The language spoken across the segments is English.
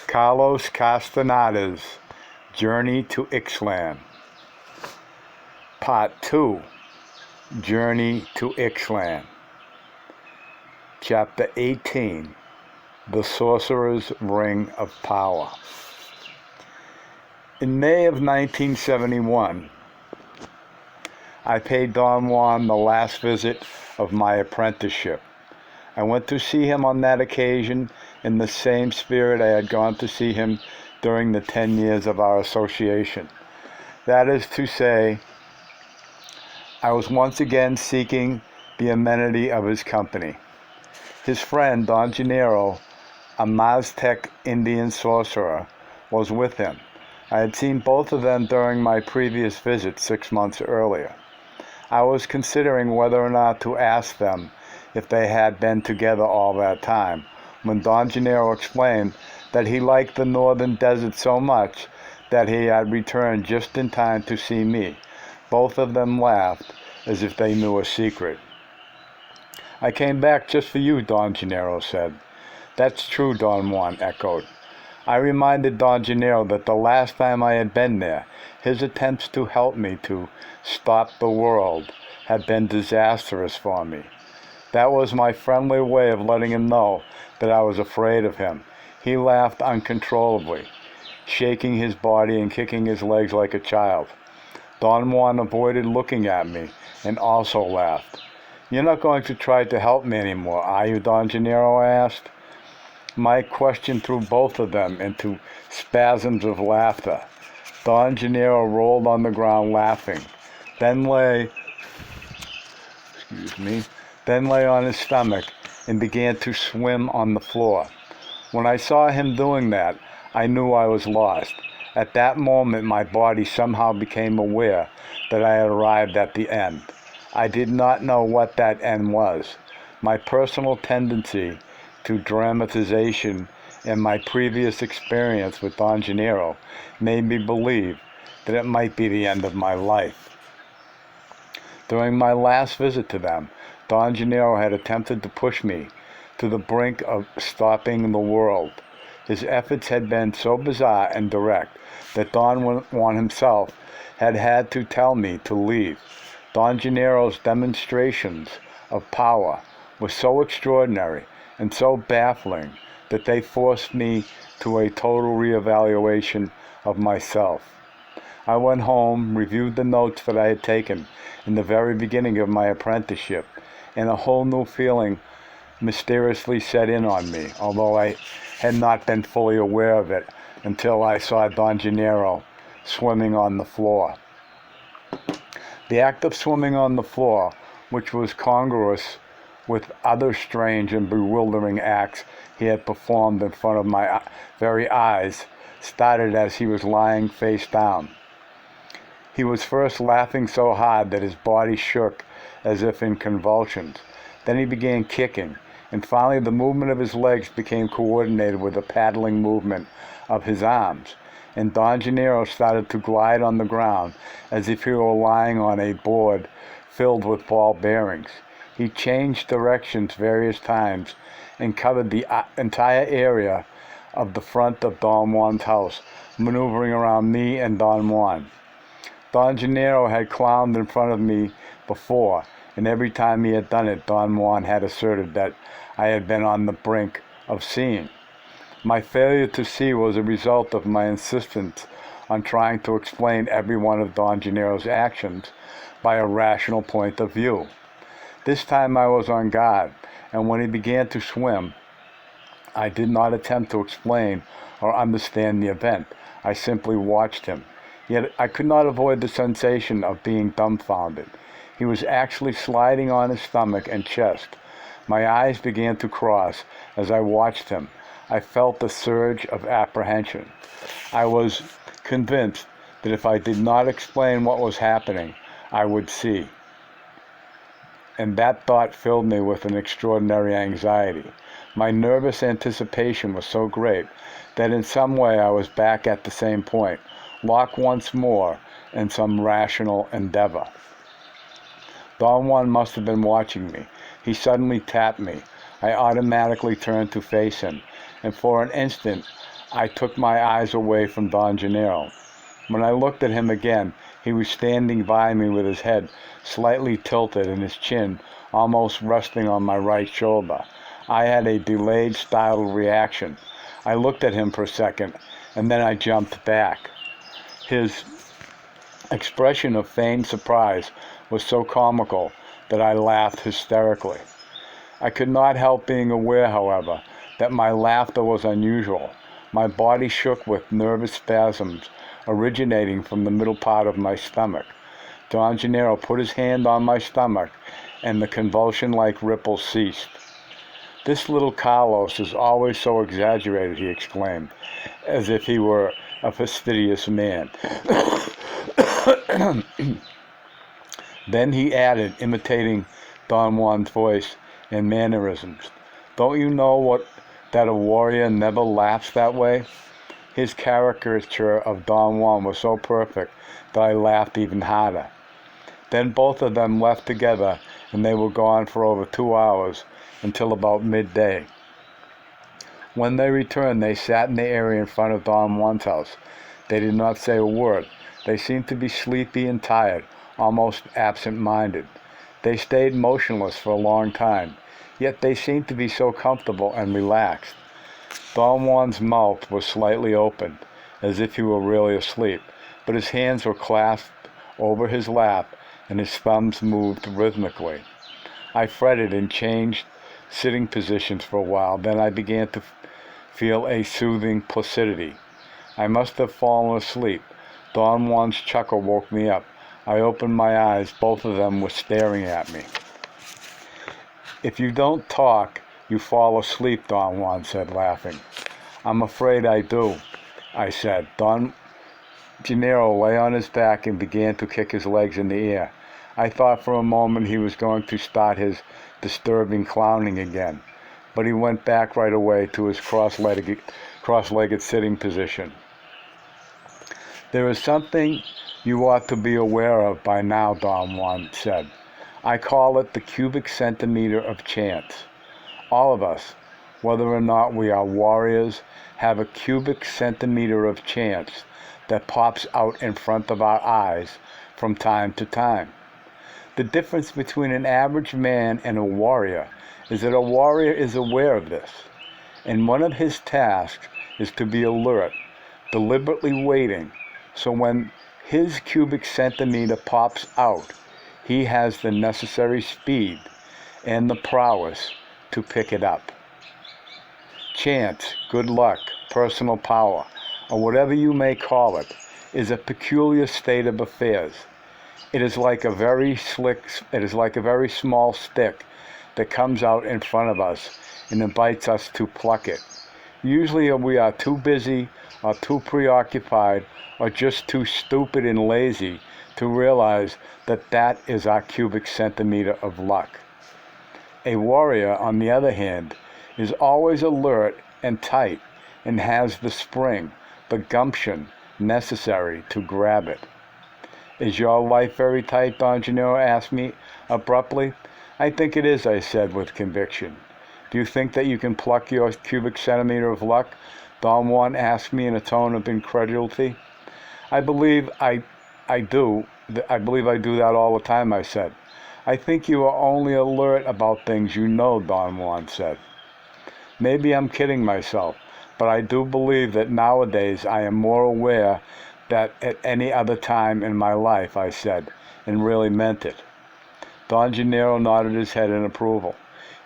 Carlos Castaneda's Journey to Ixtlan. Part 2, Journey to Ixtlan. Chapter 18, The Sorcerer's Ring of Power. In May of 1971, I paid Don Juan the last visit of my apprenticeship. I went to see him on that occasion in the same spirit I had gone to see him during the 10 years of our association. That is to say, I was once again seeking the amenity of his company. His friend, Don Gennaro, a Maztec Indian sorcerer, was with him. I had seen both of them during my previous visit 6 months earlier. I was considering whether or not to ask them if they had been together all that time, when Don Gennaro explained that he liked the northern desert so much that he had returned just in time to see me. Both of them laughed as if they knew a secret. "I came back just for you," Don Gennaro said. "That's true," Don Juan echoed. I reminded Don Gennaro that the last time I had been there, his attempts to help me to stop the world had been disastrous for me. That was my friendly way of letting him know that I was afraid of him. He laughed uncontrollably, shaking his body and kicking his legs like a child. Don Juan avoided looking at me and also laughed. "You're not going to try to help me anymore, are you, Don Gennaro?" I asked. My question threw both of them into spasms of laughter. Don Gennaro rolled on the ground laughing, then lay on his stomach and began to swim on the floor. When I saw him doing that, I knew I was lost. At that moment, my body somehow became aware that I had arrived at the end. I did not know what that end was. My personal tendency to dramatization and my previous experience with Don Gennaro made me believe that it might be the end of my life. During my last visit to them, Don Gennaro had attempted to push me to the brink of stopping the world. His efforts had been so bizarre and direct that Don Juan himself had had to tell me to leave. Don Gennaro's demonstrations of power were so extraordinary and so baffling that they forced me to a total reevaluation of myself. I went home, reviewed the notes that I had taken in the very beginning of my apprenticeship, and a whole new feeling mysteriously set in on me, although I had not been fully aware of it until I saw Don Gennaro swimming on the floor. The act of swimming on the floor, which was congruous with other strange and bewildering acts he had performed in front of my very eyes, started as he was lying face down. He was first laughing so hard that his body shook as if in convulsions. Then he began kicking, and finally the movement of his legs became coordinated with the paddling movement of his arms, and Don Gennaro started to glide on the ground as if he were lying on a board filled with ball bearings. He changed directions various times and covered the entire area of the front of Don Juan's house, maneuvering around me and Don Juan. Don Gennaro had clowned in front of me before, and every time he had done it, Don Juan had asserted that I had been on the brink of seeing. My failure to see was a result of my insistence on trying to explain every one of Don Gennaro's actions by a rational point of view. This time I was on guard, and when he began to swim, I did not attempt to explain or understand the event. I simply watched him. Yet I could not avoid the sensation of being dumbfounded. He was actually sliding on his stomach and chest. My eyes began to cross as I watched him. I felt a surge of apprehension. I was convinced that if I did not explain what was happening, I would see. And that thought filled me with an extraordinary anxiety. My nervous anticipation was so great that in some way I was back at the same point, locked once more in some rational endeavor. Don Juan must have been watching me. He suddenly tapped me. I automatically turned to face him, and for an instant I took my eyes away from Don Gennaro. When I looked at him again, he was standing by me with his head slightly tilted and his chin almost resting on my right shoulder. I had a delayed, startled reaction. I looked at him for a second, and then I jumped back. His expression of feigned surprise was so comical that I laughed hysterically. I could not help being aware, however, that my laughter was unusual. My body shook with nervous spasms originating from the middle part of my stomach. Don Gennaro put his hand on my stomach, and the convulsion-like ripples ceased. "This little Carlos is always so exaggerated," he exclaimed, as if he were a fastidious man. Then he added, imitating Don Juan's voice and mannerisms, "Don't you know that a warrior never laughs that way?" His caricature of Don Juan was so perfect that I laughed even harder. Then both of them left together, and they were gone for over 2 hours, until about midday. When they returned, they sat in the area in front of Don Juan's house. They did not say a word. They seemed to be sleepy and tired, almost absent-minded. They stayed motionless for a long time, yet they seemed to be so comfortable and relaxed. Don Juan's mouth was slightly opened, as if he were really asleep, but his hands were clasped over his lap, and his thumbs moved rhythmically. I fretted and changed sitting positions for a while. Then I began to feel a soothing placidity. I must have fallen asleep. Don Juan's chuckle woke me up. I opened my eyes. Both of them were staring at me. "If you don't talk, you fall asleep," Don Juan said, laughing. "I'm afraid I do," I said. Don Gennaro lay on his back and began to kick his legs in the air. I thought for a moment he was going to start his disturbing clowning again, but he went back right away to his cross-legged sitting position. "There is something you ought to be aware of by now," Don Juan said. "I call it the cubic centimeter of chance. All of us, whether or not we are warriors, have a cubic centimeter of chance that pops out in front of our eyes from time to time. The difference between an average man and a warrior is that a warrior is aware of this, and one of his tasks is to be alert, deliberately waiting, so when his cubic centimeter pops out, he has the necessary speed and the prowess to pick it up. Chance, good luck, personal power, or whatever you may call it, is a peculiar state of affairs. It is like a very small stick that comes out in front of us and invites us to pluck it. Usually we are too busy or too preoccupied or just too stupid and lazy to realize that that is our cubic centimeter of luck. A warrior, on the other hand, is always alert and tight and has the spring, the gumption necessary to grab it. "Is your life very tight?" Don Gennaro asked me abruptly. "I think it is," I said with conviction. "Do you think that you can pluck your cubic centimeter of luck?" Don Juan asked me in a tone of incredulity. I believe I do that all the time," I said. "I think you are only alert about things you know," Don Juan said. "Maybe I'm kidding myself, but I do believe that nowadays I am more aware than at any other time in my life," I said, and really meant it. Don Gennaro nodded his head in approval.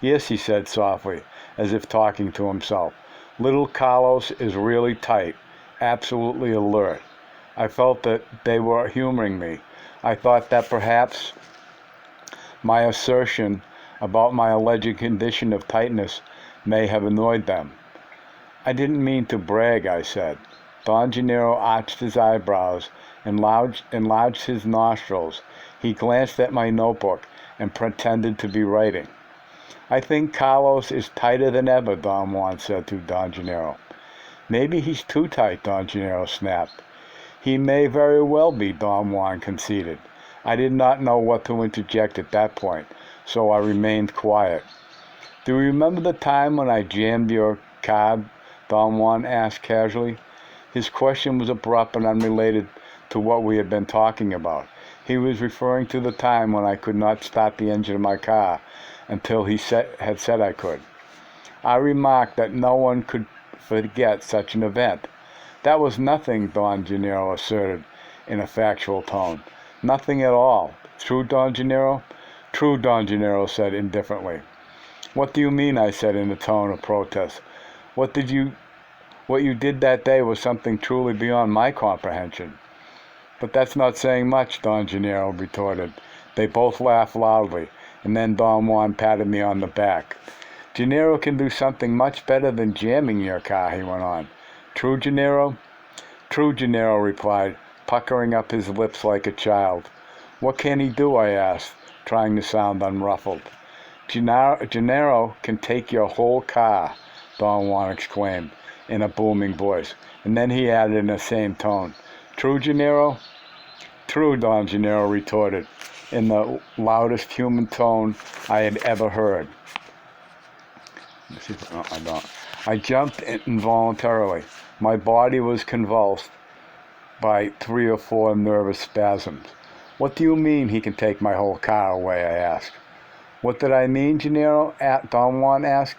"Yes," he said softly, as if talking to himself. "Little Carlos is really tight, absolutely alert." I felt that they were humoring me. I thought that perhaps my assertion about my alleged condition of tightness may have annoyed them. "I didn't mean to brag," I said. Don Gennaro arched his eyebrows and enlarged his nostrils. He glanced at my notebook and pretended to be writing. "I think Carlos is tighter than ever," Don Juan said to Don Gennaro. "Maybe he's too tight," Don Gennaro snapped. "He may very well be," Don Juan conceded. I did not know what to interject at that point, so I remained quiet. "Do you remember the time when I jammed your cab?" Don Juan asked casually. His question was abrupt and unrelated to what we had been talking about. He was referring to the time when I could not start the engine of my car until he had said I could. I remarked that no one could forget such an event. That was nothing, Don Gennaro asserted in a factual tone. Nothing at all. True, Don Gennaro? True, Don Gennaro said indifferently. What do you mean? I said in a tone of protest. What you did that day was something truly beyond my comprehension. But that's not saying much, Don Gennaro retorted. They both laughed loudly, and then Don Juan patted me on the back. Gennaro can do something much better than jamming your car, he went on. True, Gennaro? True, Gennaro replied, puckering up his lips like a child. What can he do? I asked, trying to sound unruffled. Gennaro can take your whole car, Don Juan exclaimed in a booming voice, and then he added in the same tone, True, Gennaro? True, Don Gennaro retorted in the loudest human tone I had ever heard. I jumped involuntarily. My body was convulsed by 3 or 4 nervous spasms. What do you mean he can take my whole car away? I asked. What did I mean, Gennaro? Don Juan asked.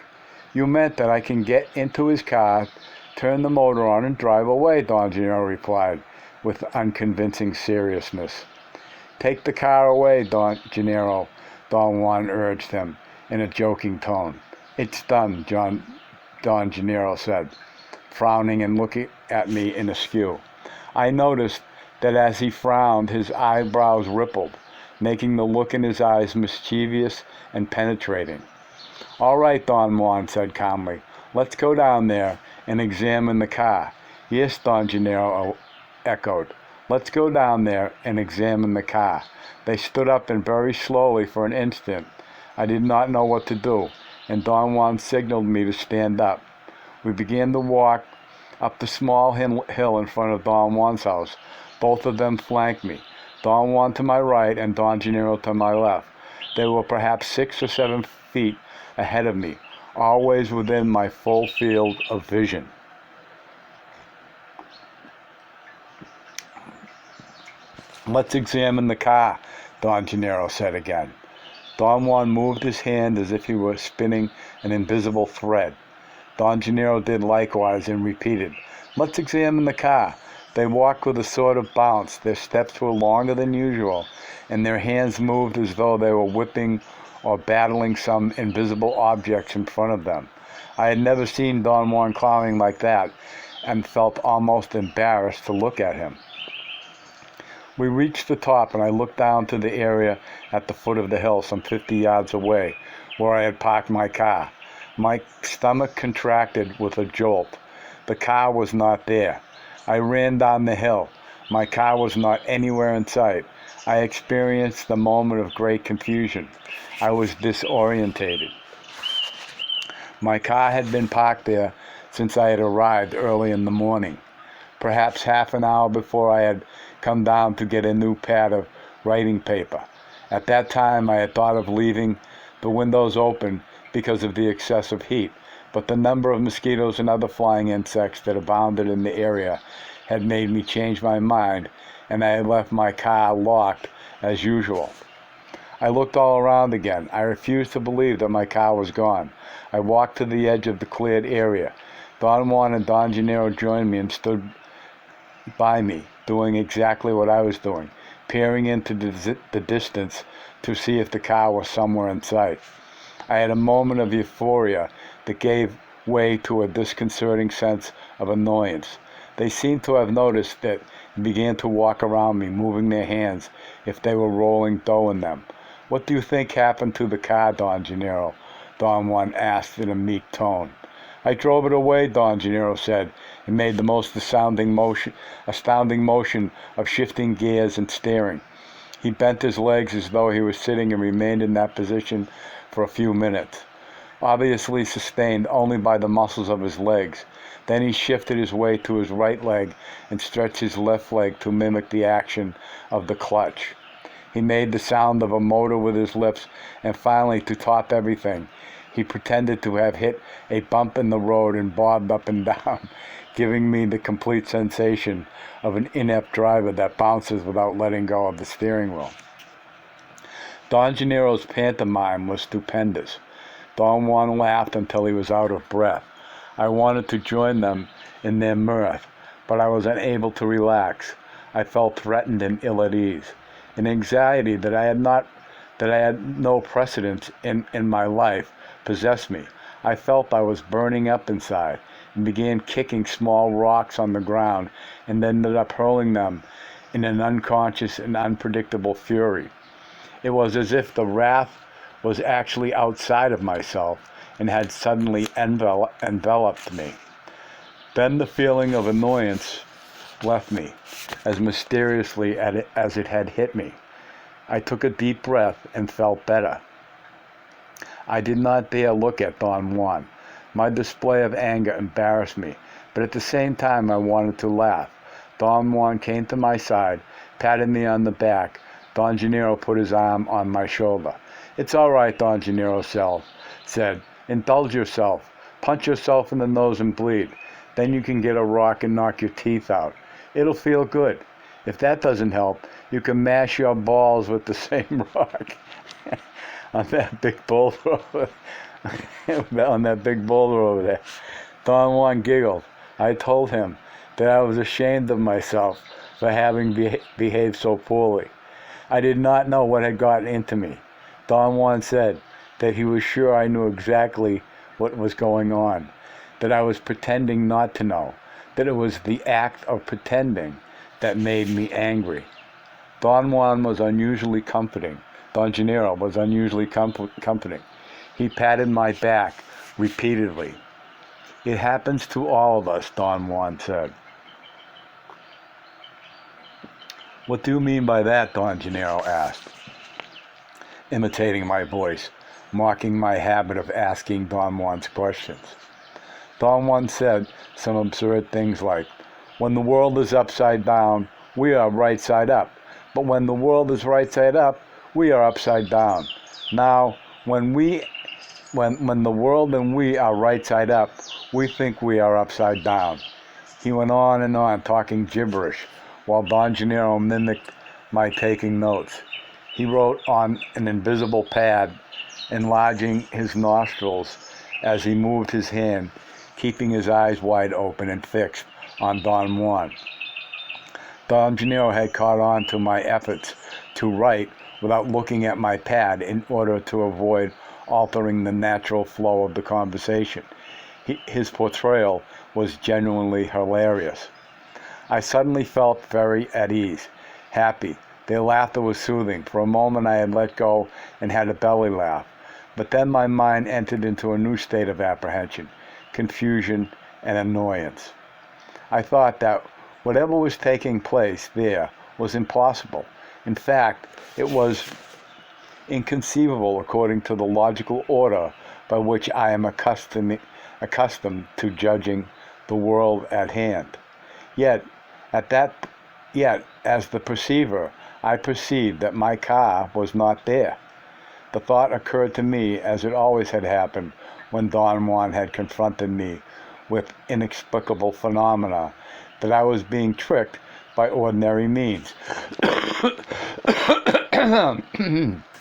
You meant that I can get into his car, turn the motor on, and drive away, Don Gennaro replied with unconvincing seriousness. Take the car away, Don Gennaro, Don Juan urged him in a joking tone. It's done, Don Gennaro said, frowning and looking at me in askew. I noticed that as he frowned, his eyebrows rippled, making the look in his eyes mischievous and penetrating. All right, Don Juan said calmly. Let's go down there and examine the car. Yes, Don Gennaro echoed. Let's go down there and examine the car. They stood up and very slowly for an instant. I did not know what to do, and Don Juan signaled me to stand up. We began to walk up the small hill in front of Don Juan's house. Both of them flanked me, Don Juan to my right and Don Gennaro to my left. They were perhaps 6 or 7 feet ahead of me, always within my full field of vision. Let's examine the car, Don Gennaro said again. Don Juan moved his hand as if he were spinning an invisible thread. Don Gennaro did likewise and repeated, Let's examine the car. They walked with a sort of bounce. Their steps were longer than usual, and their hands moved as though they were whipping or battling some invisible objects in front of them. I had never seen Don Juan clowning like that, and felt almost embarrassed to look at him. We reached the top, and I looked down to the area at the foot of the hill, some 50 yards away, where I had parked my car. My stomach contracted with a jolt. The car was not there. I ran down the hill. My car was not anywhere in sight. I experienced a moment of great confusion. I was disorientated. My car had been parked there since I had arrived early in the morning, perhaps half an hour before I had come down to get a new pad of writing paper. At that time, I had thought of leaving the windows open because of the excessive heat, but the number of mosquitoes and other flying insects that abounded in the area had made me change my mind, and I had left my car locked as usual. I looked all around again. I refused to believe that my car was gone. I walked to the edge of the cleared area. Don Juan and Don Gennaro joined me and stood by me, doing exactly what I was doing, peering into the distance to see if the car was somewhere in sight. I had a moment of euphoria that gave way to a disconcerting sense of annoyance. They seemed to have noticed it and began to walk around me, moving their hands if they were rolling dough in them. What do you think happened to the car, Don Gennaro? Don Juan asked in a meek tone. I drove it away, Don Gennaro said, and made the most astounding motion of shifting gears and steering. He bent his legs as though he was sitting and remained in that position for a few minutes, obviously sustained only by the muscles of his legs. Then he shifted his weight to his right leg and stretched his left leg to mimic the action of the clutch. He made the sound of a motor with his lips, and finally, to top everything, He pretended to have hit a bump in the road and bobbed up and down, giving me the complete sensation of an inept driver that bounces without letting go of the steering wheel. Don Janero's pantomime was stupendous. Don Juan laughed until he was out of breath. I wanted to join them in their mirth, but I was unable to relax. I felt threatened and ill at ease. An anxiety that I had no precedent in my life possessed me. I felt I was burning up inside and began kicking small rocks on the ground and ended up hurling them in an unconscious and unpredictable fury. It was as if the wrath was actually outside of myself and had suddenly enveloped me. Then the feeling of annoyance left me as mysteriously as it had hit me. I took a deep breath and felt better. I did not dare look at Don Juan. My display of anger embarrassed me, but at the same time I wanted to laugh. Don Juan came to my side, patted me on the back. Don Janero put his arm on my shoulder. "It's all right," Don Janero said. "Indulge yourself. Punch yourself in the nose and bleed. Then you can get a rock and knock your teeth out. It'll feel good. If that doesn't help, you can mash your balls with the same rock." on that big boulder over there. Don Juan giggled. I told him that I was ashamed of myself for having behaved so poorly. I did not know what had gotten into me. Don Juan said that he was sure I knew exactly what was going on, that I was pretending not to know, that it was the act of pretending that made me angry. Don Juan was unusually comforting. Don Janero was unusually comforting. He patted my back repeatedly. "It happens to all of us," Don Juan said. "What do you mean by that?" Don Janero asked, imitating my voice, mocking my habit of asking Don Juan's questions. Don Juan said some absurd things like, "When the world is upside down, we are right side up. But when the world is right side up, we are upside down. Now, when the world and we are right side up, we think we are upside down." He went on and on, talking gibberish, while Don Janero mimicked my taking notes. He wrote on an invisible pad, enlarging his nostrils as he moved his hand, keeping his eyes wide open and fixed on Don Juan. Don Janero had caught on to my efforts to write without looking at my pad in order to avoid altering the natural flow of the conversation. His portrayal was genuinely hilarious. I suddenly felt very at ease, happy. Their laughter was soothing. For a moment I had let go and had a belly laugh. But then my mind entered into a new state of apprehension, confusion, and annoyance. I thought that whatever was taking place there was impossible. In fact, it was inconceivable according to the logical order by which I am accustomed to judging the world at hand. Yet, as the perceiver, I perceived that my car was not there. The thought occurred to me, as it always had happened when Don Juan had confronted me with inexplicable phenomena, that I was being tricked by ordinary means.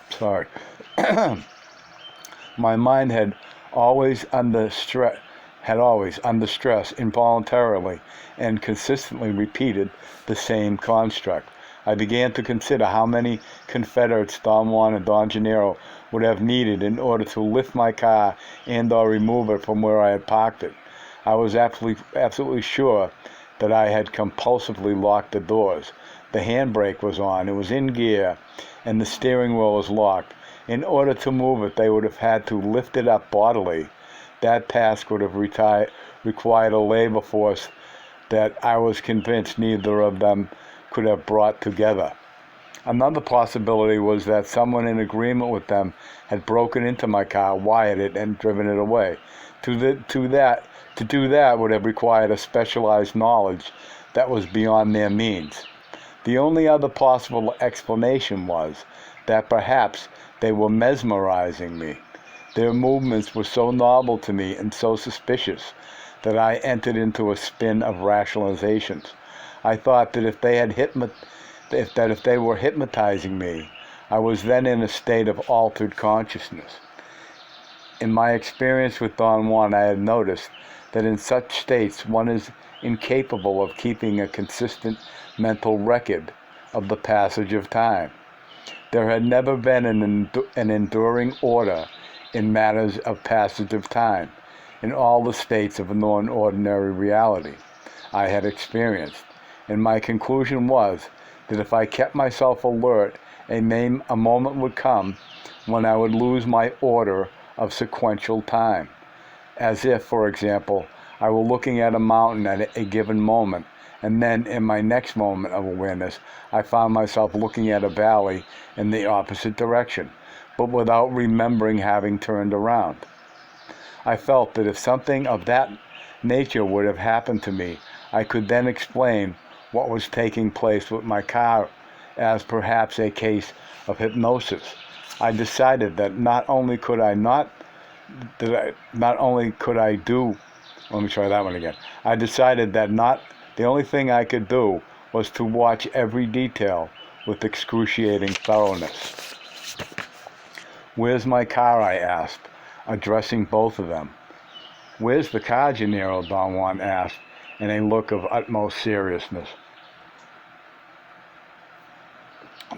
Sorry. My mind had always under stress, involuntarily and consistently repeated the same construct. I began to consider how many Confederates Don Juan and Don Janero would have needed in order to lift my car and or remove it from where I had parked it. I was absolutely sure that I had compulsively locked the doors. The handbrake was on, it was in gear, and the steering wheel was locked. In order to move it, they would have had to lift it up bodily. That task would have required a labor force that I was convinced neither of them could have brought together. Another possibility was that someone in agreement with them had broken into my car, wired it, and driven it away. To do that would have required a specialized knowledge that was beyond their means. The only other possible explanation was that perhaps they were mesmerizing me. Their movements were so novel to me and so suspicious that I entered into a spin of rationalizations. I thought that if they were hypnotizing me, I was then in a state of altered consciousness. In my experience with Don Juan, I had noticed that in such states one is incapable of keeping a consistent mental record of the passage of time. There had never been an enduring order in matters of passage of time in all the states of a non-ordinary reality I had experienced, and my conclusion was that if I kept myself alert, a moment would come when I would lose my order of sequential time, as if, for example, I were looking at a mountain at a given moment, and then in my next moment of awareness, I found myself looking at a valley in the opposite direction, but without remembering having turned around. I felt that if something of that nature would have happened to me, I could then explain what was taking place with my car as perhaps a case of hypnosis. I decided that not only could I decided that the only thing I could do was to watch every detail with excruciating thoroughness. "Where's my car?" I asked, addressing both of them. "Where's the car, Gennaro?" Don Juan asked, in a look of utmost seriousness.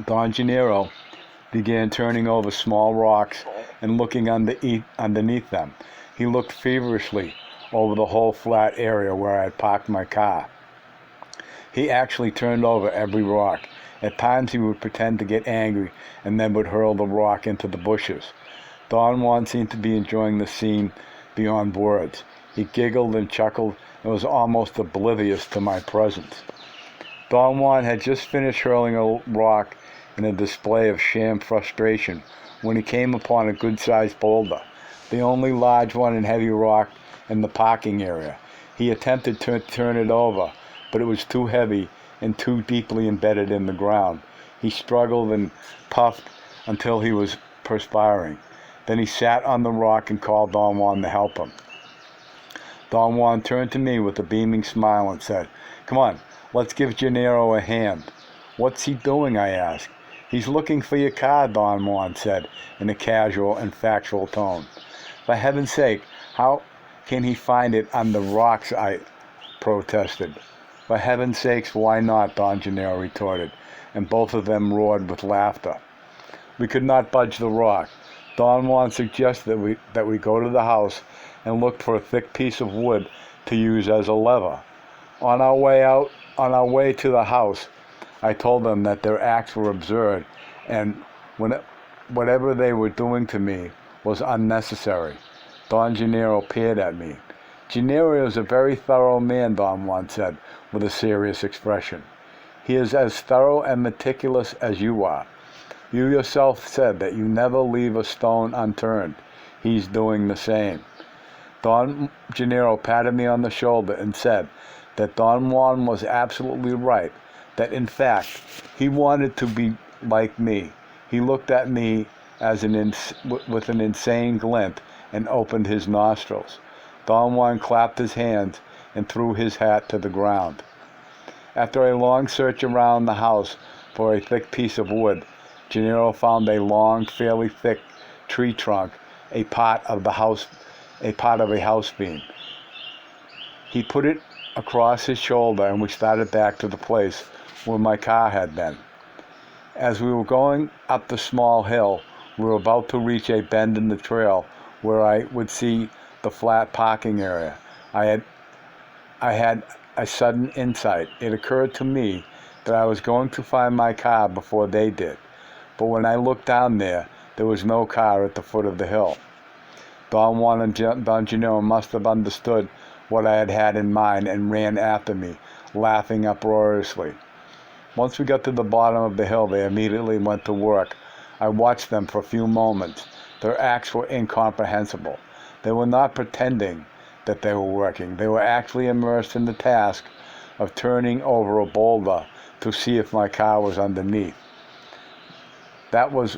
Don Gennaro began turning over small rocks and looking underneath them. He looked feverishly over the whole flat area where I had parked my car. He actually turned over every rock. At times he would pretend to get angry and then would hurl the rock into the bushes. Don Juan seemed to be enjoying the scene beyond words. He giggled and chuckled and was almost oblivious to my presence. Don Juan had just finished hurling a rock in a display of sham frustration when he came upon a good-sized boulder, the only large one and heavy rock in the parking area. He attempted to turn it over, but it was too heavy and too deeply embedded in the ground. He struggled and puffed until he was perspiring. Then he sat on the rock and called Don Juan to help him. Don Juan turned to me with a beaming smile and said, "Come on, let's give Gennaro a hand." "What's he doing?" I asked. "He's looking for your car," Don Juan said in a casual and factual tone. "For heaven's sake, how can he find it on the rocks?" I protested. "For heaven's sakes, why not?" Don Gennaro retorted, and both of them roared with laughter. We could not budge the rock. Don Juan suggested that we go to the house and look for a thick piece of wood to use as a lever. On our way to the house, I told them that their acts were absurd and whatever they were doing to me was unnecessary. Don Gennaro peered at me. "Gennaro is a very thorough man," Don Juan said with a serious expression. "He is as thorough and meticulous as you are. You yourself said that you never leave a stone unturned. He's doing the same." Don Gennaro patted me on the shoulder and said that Don Juan was absolutely right, that in fact he wanted to be like me. He looked at me with an insane glint and opened his nostrils. Don Juan clapped his hands and threw his hat to the ground. After a long search around the house for a thick piece of wood, Gennaro found a long, fairly thick tree trunk, a part of a house beam. He put it across his shoulder and we started back to the place where my car had been. As we were going up the small hill, we were about to reach a bend in the trail where I would see the flat parking area. I had a sudden insight. It occurred to me that I was going to find my car before they did. But when I looked down there was no car at the foot of the hill. Don Juan and Don Gennaro must have understood what I had in mind and ran after me, laughing uproariously. Once we got to the bottom of the hill, they immediately went to work. I watched them for a few moments. Their acts were incomprehensible. They were not pretending that they were working. They were actually immersed in the task of turning over a boulder to see if my car was underneath. That was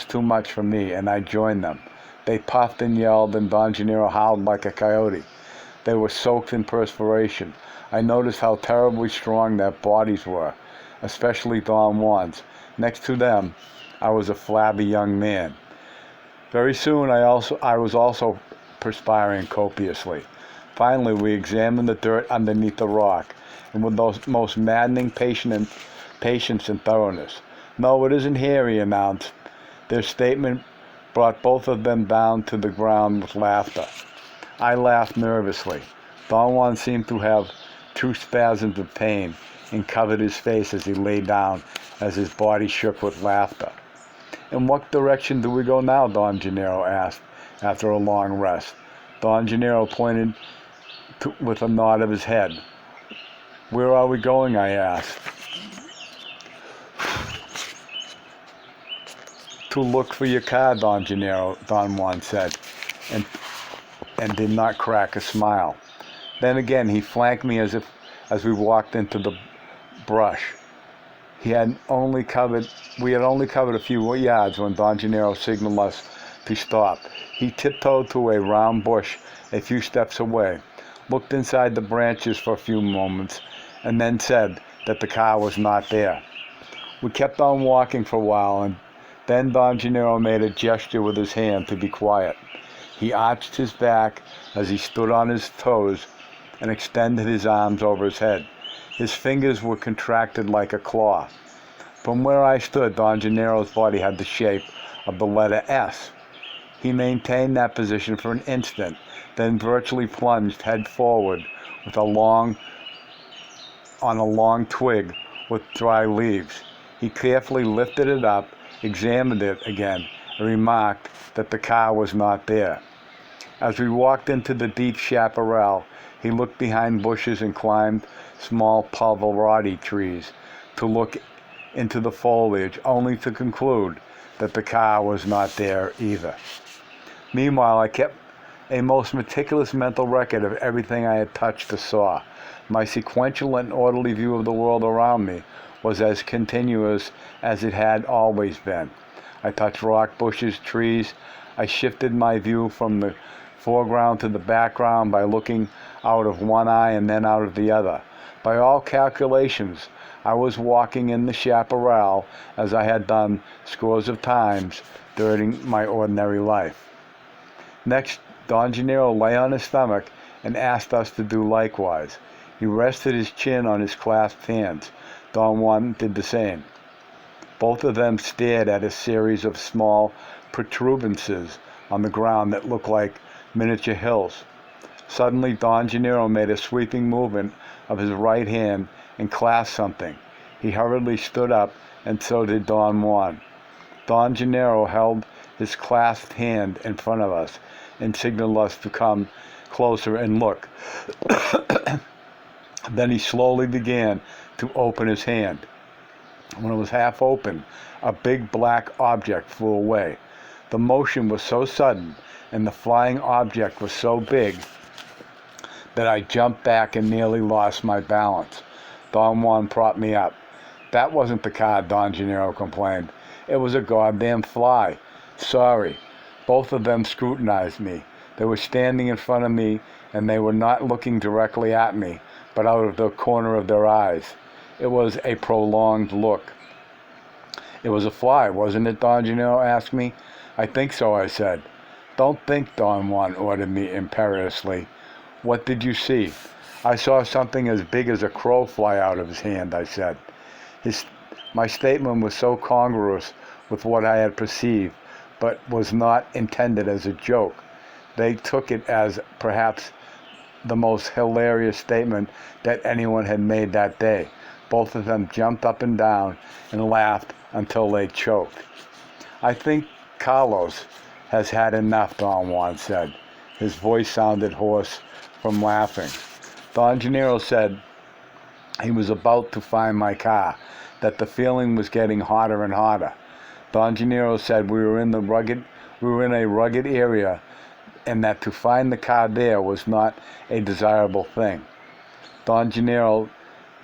too much for me, and I joined them. They puffed and yelled, and Don Gennaro howled like a coyote. They were soaked in perspiration. I noticed how terribly strong their bodies were, especially Don Juan's. Next to them, I was a flabby young man. Very soon, I was also perspiring copiously. Finally, we examined the dirt underneath the rock, and with the most maddening patience and thoroughness. "No, it isn't here," he announced. Their statement brought both of them down to the ground with laughter. I laughed nervously. Don Juan seemed to have two spasms of pain and covered his face as he lay down as his body shook with laughter. "In what direction do we go now?" Don Gennaro asked after a long rest. Don Gennaro pointed with a nod of his head. "Where are we going?" I asked. "To look for your car, Don Gennaro," Don Juan said, and did not crack a smile. Then again he flanked me as we walked into the brush. We had only covered a few yards when Don Gennaro signaled us to stop. He tiptoed to a round bush a few steps away, looked inside the branches for a few moments, and then said that the car was not there. We kept on walking for a while, and then Don Gennaro made a gesture with his hand to be quiet. He arched his back as he stood on his toes and extended his arms over his head. His fingers were contracted like a claw. From where I stood, Don Gennaro's body had the shape of the letter S. He maintained that position for an instant, then virtually plunged head forward on a long twig with dry leaves. He carefully lifted it up, examined it again, and remarked that the car was not there. As we walked into the deep chaparral, he looked behind bushes and climbed small pulverati trees to look into the foliage, only to conclude that the car was not there either. Meanwhile, I kept a most meticulous mental record of everything I had touched or saw. My sequential and orderly view of the world around me was as continuous as it had always been. I touched rock, bushes, trees. I shifted my view from the foreground to the background by looking out of one eye and then out of the other. By all calculations, I was walking in the chaparral as I had done scores of times during my ordinary life. Next, Don Gennaro lay on his stomach and asked us to do likewise. He rested his chin on his clasped hands. Don Juan did the same. Both of them stared at a series of small protuberances on the ground that looked like miniature hills. Suddenly, Don Gennaro made a sweeping movement of his right hand and clasped something. He hurriedly stood up, and so did Don Juan. Don Gennaro held his clasped hand in front of us and signaled us to come closer and look. Then he slowly began to open his hand. When it was half open, a big black object flew away. The motion was so sudden and the flying object was so big that I jumped back and nearly lost my balance. Don Juan propped me up. "That wasn't the car," Don Gennaro complained. "It was a goddamn fly." "Sorry." Both of them scrutinized me. They were standing in front of me, and they were not looking directly at me, but out of the corner of their eyes. It was a prolonged look. "It was a fly, wasn't it?" Don Gennaro asked me. "I think so," I said. "Don't think," Don Juan ordered me imperiously. "What did you see?" "I saw something as big as a crow fly out of his hand," I said. My statement was so congruous with what I had perceived, but was not intended as a joke. They took it as perhaps the most hilarious statement that anyone had made that day. Both of them jumped up and down and laughed until they choked. "I think Carlos has had enough," Don Juan said. His voice sounded hoarse from laughing. Don Gennaro said he was about to find my car, that the feeling was getting hotter and hotter. Don Gennaro said we were in a rugged area, and that to find the car there was not a desirable thing. Don Gennaro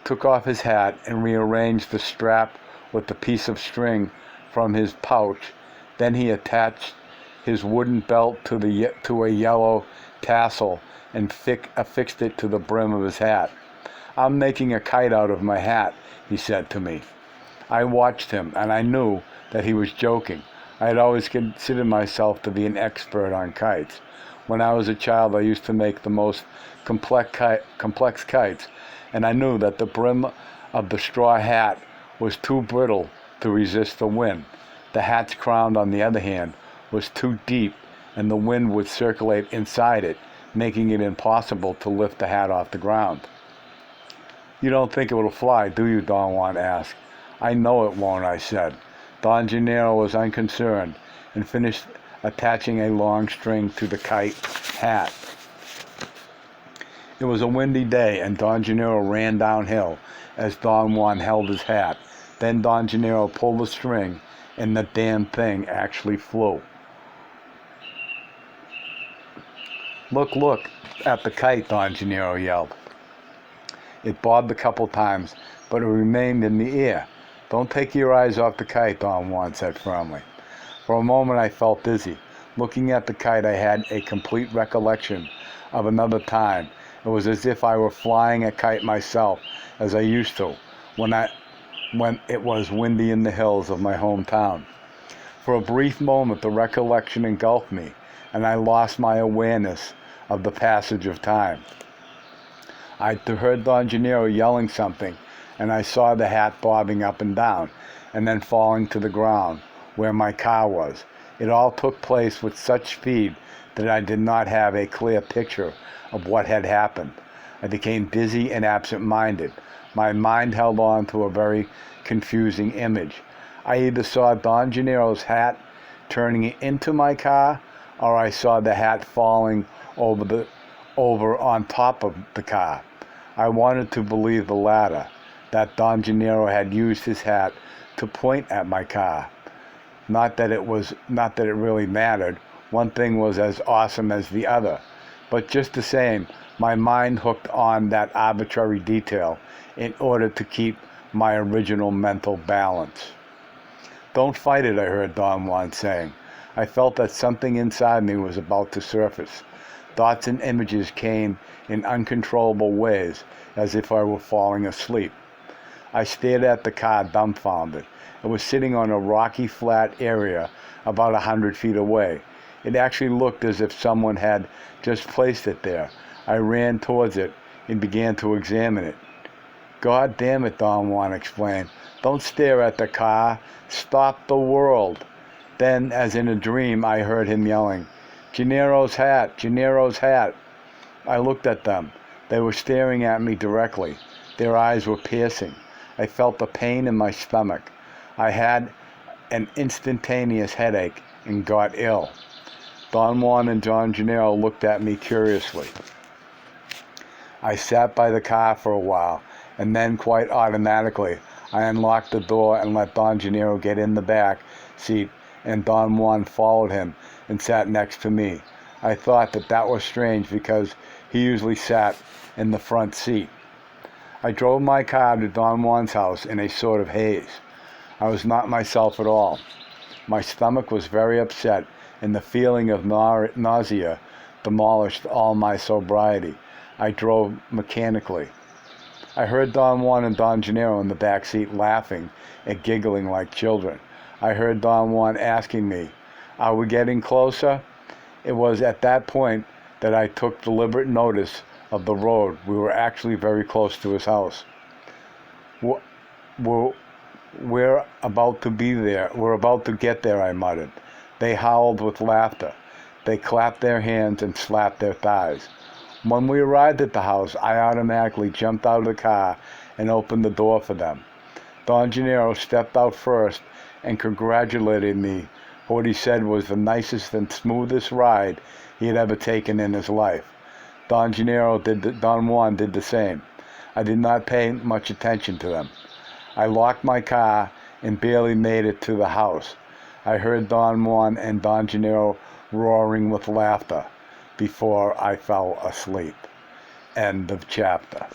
took off his hat and rearranged the strap with the piece of string from his pouch. Then he attached his wooden belt to a yellow tassel and affixed it to the brim of his hat. "I'm making a kite out of my hat," he said to me. I watched him, and I knew that he was joking. I had always considered myself to be an expert on kites. When I was a child, I used to make the most complex kites, and I knew that the brim of the straw hat was too brittle to resist the wind. The hat's crown, on the other hand, was too deep, and the wind would circulate inside it, making it impossible to lift the hat off the ground. "You don't think it will fly, do you?" Don Juan asked. "I know it won't," I said. Don Gennaro was unconcerned and finished attaching a long string to the kite hat. It was a windy day, and Don Gennaro ran downhill as Don Juan held his hat. Then Don Gennaro pulled the string, and the damn thing actually flew. Look at the kite," Don Gennaro yelled. It bobbed a couple times, but it remained in the air. "Don't take your eyes off the kite," Don Juan said firmly. For a moment I felt dizzy. Looking at the kite, I had a complete recollection of another time. It was as if I were flying a kite myself, as I used to, when it was windy in the hills of my hometown. For a brief moment, the recollection engulfed me, and I lost my awareness of the passage of time. I heard Don Gennaro yelling something, and I saw the hat bobbing up and down, and then falling to the ground, where my car was. It all took place with such speed that I did not have a clear picture of what had happened. I became dizzy and absent-minded. My mind held on to a very confusing image. I either saw Don Gennaro's hat turning into my car, or I saw the hat falling over on top of the car. I wanted to believe the latter, that Don Gennaro had used his hat to point at my car. Not that it really mattered. One thing was as awesome as the other. But just the same, my mind hooked on that arbitrary detail in order to keep my original mental balance. "Don't fight it," I heard Don Juan saying. I felt that something inside me was about to surface. Thoughts and images came in uncontrollable ways, as if I were falling asleep. I stared at the car, dumbfounded. It was sitting on a rocky, flat area about 100 feet away. It actually looked as if someone had just placed it there. I ran towards it and began to examine it. "God damn it," Don Juan explained. "Don't stare at the car. Stop the world." Then, as in a dream, I heard him yelling, "Gennaro's hat! Gennaro's hat!" I looked at them. They were staring at me directly. Their eyes were piercing. I felt the pain in my stomach. I had an instantaneous headache and got ill. Don Juan and Don Gennaro looked at me curiously. I sat by the car for a while, and then quite automatically I unlocked the door and let Don Gennaro get in the back seat, and Don Juan followed him and sat next to me. I thought that was strange because he usually sat in the front seat. I drove my car to Don Juan's house in a sort of haze. I was not myself at all. My stomach was very upset, and the feeling of nausea demolished all my sobriety. I drove mechanically. I heard Don Juan and Don Gennaro in the back seat laughing and giggling like children. I heard Don Juan asking me, "Are we getting closer?" It was at that point that I took deliberate notice of the road. We were actually very close to his house. We're about to be there. We're about to get there," I muttered. They howled with laughter. They clapped their hands and slapped their thighs. When we arrived at the house, I automatically jumped out of the car and opened the door for them. Don Gennaro stepped out first and congratulated me for what he said was the nicest and smoothest ride he had ever taken in his life. Don Juan did the same. I did not pay much attention to them. I locked my car and barely made it to the house. I heard Don Juan and Don Gennaro roaring with laughter before I fell asleep. End of chapter.